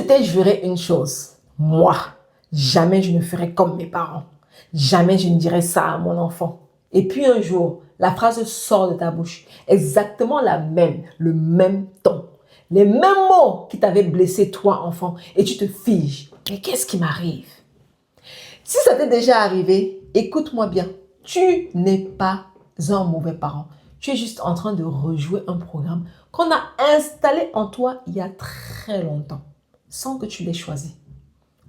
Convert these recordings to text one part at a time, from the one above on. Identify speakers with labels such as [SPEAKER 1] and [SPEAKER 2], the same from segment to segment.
[SPEAKER 1] t'ai juré une chose. Moi, jamais je ne ferai comme mes parents. Jamais je ne dirai ça à mon enfant. Et puis un jour, la phrase sort de ta bouche. Exactement la même, le même ton. Les mêmes mots qui t'avaient blessé toi, enfant. Et tu te figes. Mais qu'est-ce qui m'arrive? Si ça t'est déjà arrivé, écoute-moi bien. Tu n'es pas un mauvais parent. Tu es juste en train de rejouer un programme qu'on a installé en toi il y a très longtemps, sans que tu l'aies choisi.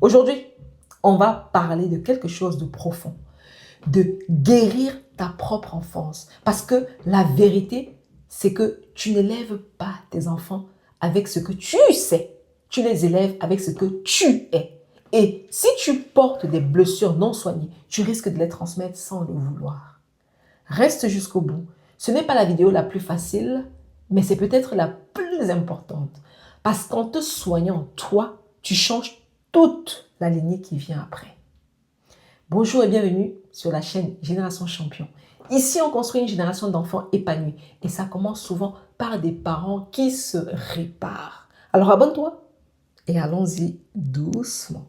[SPEAKER 1] Aujourd'hui, on va parler de quelque chose de profond, de guérir ta propre enfance. Parce que la vérité, c'est que tu n'élèves pas tes enfants avec ce que tu sais. Tu les élèves avec ce que tu es. Et si tu portes des blessures non soignées, tu risques de les transmettre sans le vouloir. Reste jusqu'au bout. Ce n'est pas la vidéo la plus facile, mais c'est peut-être la plus importante. Parce qu'en te soignant, toi, tu changes toute la lignée qui vient après. Bonjour et bienvenue sur la chaîne Génération Champion. Ici, on construit une génération d'enfants épanouis. Et ça commence souvent par des parents qui se réparent. Alors abonne-toi et allons-y doucement.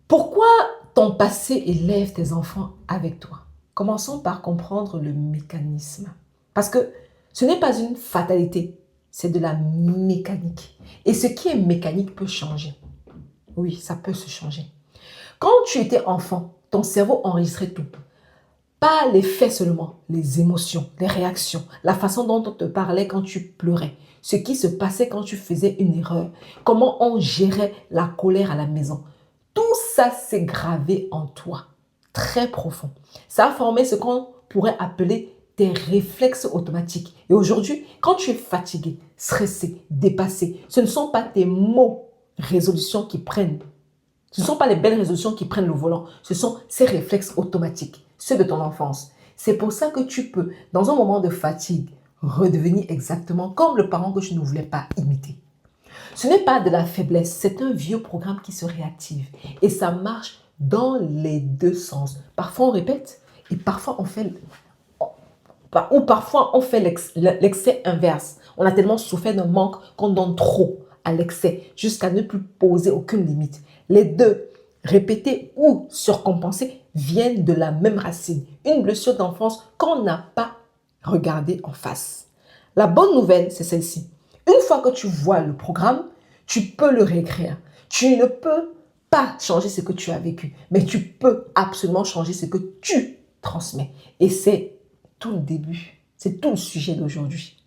[SPEAKER 1] Pourquoi ton passé élève tes enfants avec toi? Commençons par comprendre le mécanisme. Parce que ce n'est pas une fatalité, c'est de la mécanique. Et ce qui est mécanique peut changer. Oui, ça peut se changer. Quand tu étais enfant, ton cerveau enregistrait tout. Pas les faits seulement, les émotions, les réactions, la façon dont on te parlait quand tu pleurais, ce qui se passait quand tu faisais une erreur, comment on gérait la colère à la maison. Tout ça s'est gravé en toi, très profond. Ça a formé ce qu'on pourrait appeler tes réflexes automatiques. Et aujourd'hui, quand tu es fatigué, stressé, dépassé, ce ne sont pas tes mots résolutions qui prennent. Ce ne sont pas les belles résolutions qui prennent le volant. Ce sont ces réflexes automatiques, ceux de ton enfance. C'est pour ça que tu peux, dans un moment de fatigue, redevenir exactement comme le parent que tu ne voulais pas imiter. Ce n'est pas de la faiblesse, c'est un vieux programme qui se réactive. Et ça marche dans les deux sens. Parfois on répète et parfois on fait l'excès inverse. On a tellement souffert d'un manque qu'on donne trop à l'excès jusqu'à ne plus poser aucune limite. Les deux, répéter ou surcompenser, viennent de la même racine. Une blessure d'enfance qu'on n'a pas regardée en face. La bonne nouvelle, c'est celle-ci. Une fois que tu vois le programme, tu peux le réécrire. Tu ne peux pas changer ce que tu as vécu, mais tu peux absolument changer ce que tu transmets. Et c'est tout le début, c'est tout le sujet d'aujourd'hui.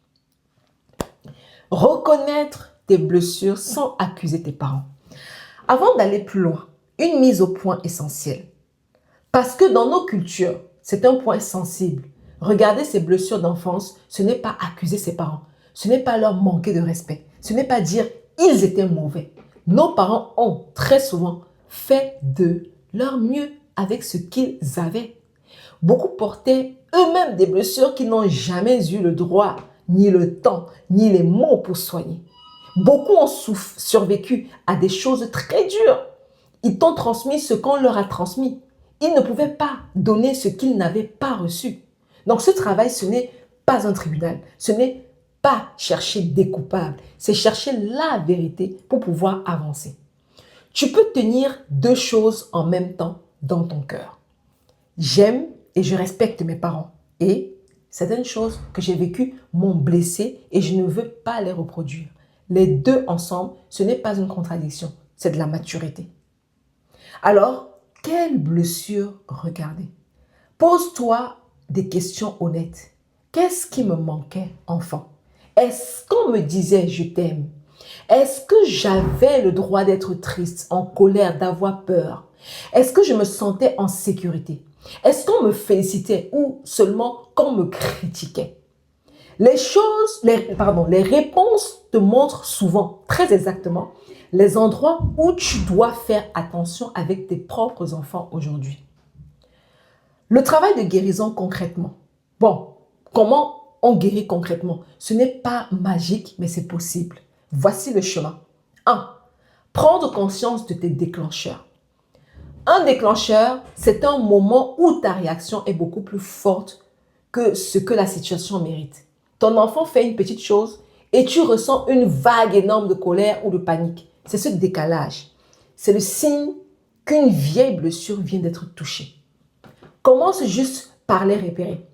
[SPEAKER 1] Reconnaître tes blessures sans accuser tes parents. Avant d'aller plus loin, une mise au point essentielle. Parce que dans nos cultures, c'est un point sensible. Regarder ces blessures d'enfance, ce n'est pas accuser ses parents. Ce n'est pas leur manquer de respect. Ce n'est pas dire ils étaient mauvais. Nos parents ont très souvent fait de leur mieux avec ce qu'ils avaient. Beaucoup portaient eux-mêmes des blessures qu'ils n'ont jamais eu le droit, ni le temps, ni les mots pour soigner. Beaucoup ont survécu à des choses très dures. Ils t'ont transmis ce qu'on leur a transmis. Ils ne pouvaient pas donner ce qu'ils n'avaient pas reçu. Donc ce travail, ce n'est pas un tribunal. Ce n'est pas chercher des coupables. C'est chercher la vérité pour pouvoir avancer. Tu peux tenir deux choses en même temps dans ton cœur. J'aime et je respecte mes parents. Et certaines choses que j'ai vécues m'ont blessé et je ne veux pas les reproduire. Les deux ensemble, ce n'est pas une contradiction, c'est de la maturité. Alors, quelle blessure regarder? Pose-toi des questions honnêtes. Qu'est-ce qui me manquait enfant? Est-ce qu'on me disait je t'aime? Est-ce que j'avais le droit d'être triste, en colère, d'avoir peur? Est-ce que je me sentais en sécurité? Est-ce qu'on me félicitait ou seulement qu'on me critiquait? Les réponses te montrent souvent, très exactement, les endroits où tu dois faire attention avec tes propres enfants aujourd'hui. Le travail de guérison concrètement. Bon, comment on guérit concrètement? Ce n'est pas magique, mais c'est possible. Voici le chemin. 1. Prendre conscience de tes déclencheurs. Un déclencheur, c'est un moment où ta réaction est beaucoup plus forte que ce que la situation mérite. Ton enfant fait une petite chose et tu ressens une vague énorme de colère ou de panique. C'est ce décalage. C'est le signe qu'une vieille blessure vient d'être touchée. Commence juste par les repérer.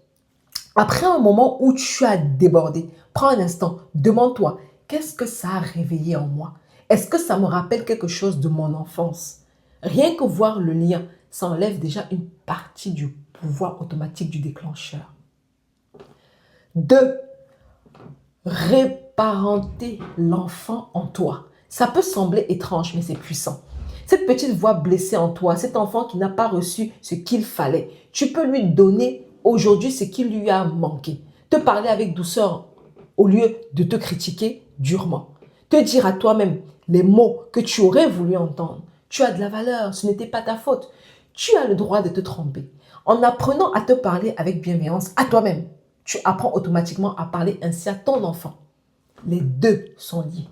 [SPEAKER 1] Après un moment où tu as débordé, prends un instant, demande-toi, qu'est-ce que ça a réveillé en moi? Est-ce que ça me rappelle quelque chose de mon enfance? Rien que voir le lien, ça enlève déjà une partie du pouvoir automatique du déclencheur. 2. Réparenter l'enfant en toi. Ça peut sembler étrange, mais c'est puissant. Cette petite voix blessée en toi, cet enfant qui n'a pas reçu ce qu'il fallait, tu peux lui donner aujourd'hui ce qui lui a manqué. Te parler avec douceur au lieu de te critiquer durement. Te dire à toi-même les mots que tu aurais voulu entendre. Tu as de la valeur, ce n'était pas ta faute. Tu as le droit de te tromper. En apprenant à te parler avec bienveillance à toi-même, tu apprends automatiquement à parler ainsi à ton enfant. Les deux sont liés.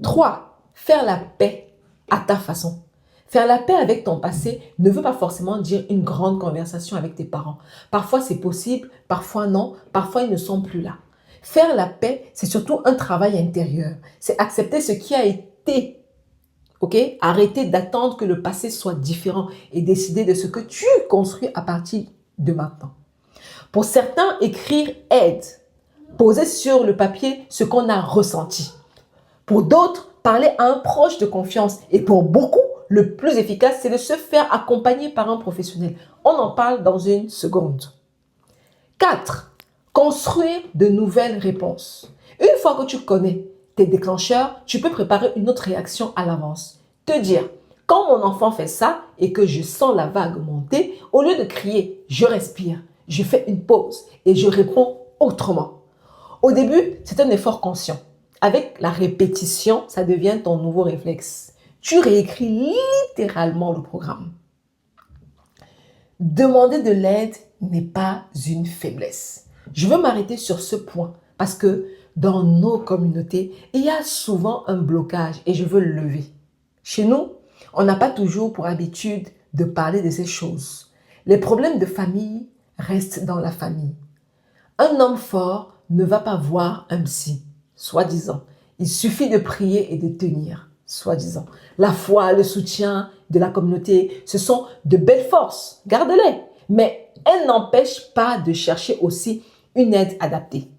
[SPEAKER 1] 3. Faire la paix à ta façon. Faire la paix avec ton passé ne veut pas forcément dire une grande conversation avec tes parents. Parfois c'est possible, parfois non, parfois ils ne sont plus là. Faire la paix, c'est surtout un travail intérieur. C'est accepter ce qui a été. Ok? Arrêter d'attendre que le passé soit différent et décider de ce que tu construis à partir de maintenant. Pour certains, écrire aide. Poser sur le papier ce qu'on a ressenti. Pour d'autres, parler à un proche de confiance. Et pour beaucoup, le plus efficace, c'est de se faire accompagner par un professionnel. On en parle dans une seconde. 4. Construire de nouvelles réponses. Une fois que tu connais tes déclencheurs, tu peux préparer une autre réaction à l'avance. Te dire, quand mon enfant fait ça et que je sens la vague monter, au lieu de crier, je respire, je fais une pause et je réponds autrement. Au début, c'est un effort conscient. Avec la répétition, ça devient ton nouveau réflexe. Tu réécris littéralement le programme. Demander de l'aide n'est pas une faiblesse. Je veux m'arrêter sur ce point parce que dans nos communautés, il y a souvent un blocage et je veux le lever. Chez nous, on n'a pas toujours pour habitude de parler de ces choses. Les problèmes de famille restent dans la famille. Un homme fort ne va pas voir un psy, soi-disant. Il suffit de prier et de tenir, soi-disant. La foi, le soutien de la communauté, ce sont de belles forces, garde-les. Mais elles n'empêchent pas de chercher aussi une aide adaptée.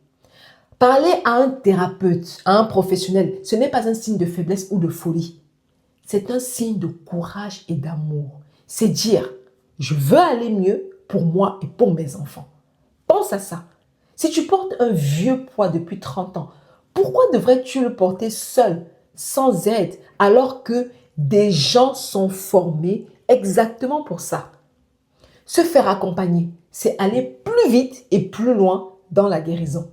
[SPEAKER 1] Parler à un thérapeute, à un professionnel, ce n'est pas un signe de faiblesse ou de folie. C'est un signe de courage et d'amour. C'est dire, je veux aller mieux pour moi et pour mes enfants. Pense à ça. Si tu portes un vieux poids depuis 30 ans, pourquoi devrais-tu le porter seul, sans aide, alors que des gens sont formés exactement pour ça? Se faire accompagner, c'est aller plus vite et plus loin dans la guérison.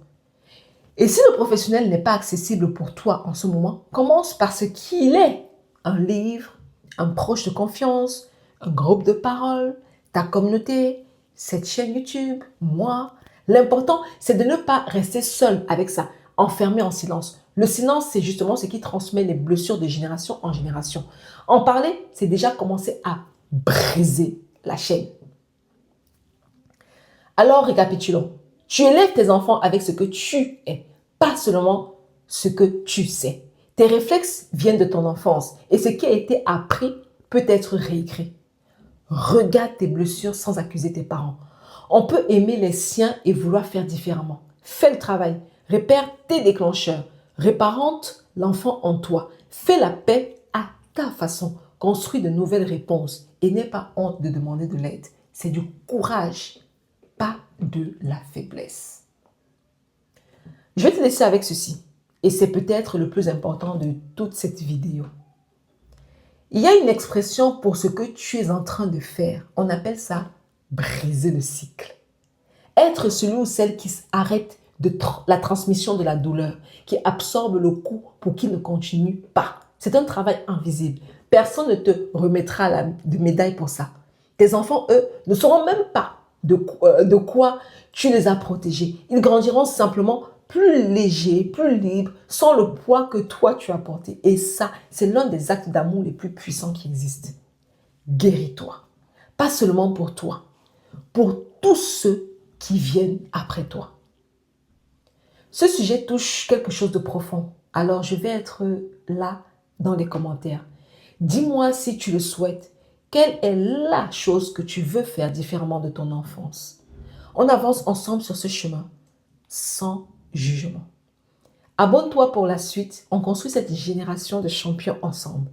[SPEAKER 1] Et si le professionnel n'est pas accessible pour toi en ce moment, commence par ce qu'il est. Un livre, un proche de confiance, un groupe de parole, ta communauté, cette chaîne YouTube, moi. L'important, c'est de ne pas rester seul avec ça, enfermé en silence. Le silence, c'est justement ce qui transmet les blessures de génération en génération. En parler, c'est déjà commencer à briser la chaîne. Alors, récapitulons. Tu élèves tes enfants avec ce que tu es, pas seulement ce que tu sais. Tes réflexes viennent de ton enfance et ce qui a été appris peut être réécrit. Regarde tes blessures sans accuser tes parents. On peut aimer les siens et vouloir faire différemment. Fais le travail. Répère tes déclencheurs. Réparante l'enfant en toi. Fais la paix à ta façon. Construis de nouvelles réponses et n'aie pas honte de demander de l'aide. C'est du courage, pas de la faiblesse. Je vais te laisser avec ceci. Et c'est peut-être le plus important de toute cette vidéo. Il y a une expression pour ce que tu es en train de faire. On appelle ça briser le cycle. Être celui ou celle qui arrête la transmission de la douleur, qui absorbe le coup pour qu'il ne continue pas. C'est un travail invisible. Personne ne te remettra de médaille pour ça. Tes enfants, eux, ne sauront même pas de quoi tu les as protégés. Ils grandiront simplement plus légers, plus libres, sans le poids que toi tu as porté. Et ça, c'est l'un des actes d'amour les plus puissants qui existent. Guéris-toi. Pas seulement pour toi, pour tous ceux qui viennent après toi. Ce sujet touche quelque chose de profond. Alors, je vais être là dans les commentaires. Dis-moi si tu le souhaites. Quelle est la chose que tu veux faire différemment de ton enfance? On avance ensemble sur ce chemin, sans jugement. Abonne-toi pour la suite. On construit cette génération de champions ensemble.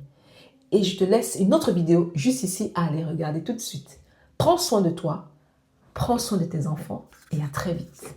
[SPEAKER 1] Et je te laisse une autre vidéo juste ici à aller regarder tout de suite. Prends soin de toi, prends soin de tes enfants et à très vite.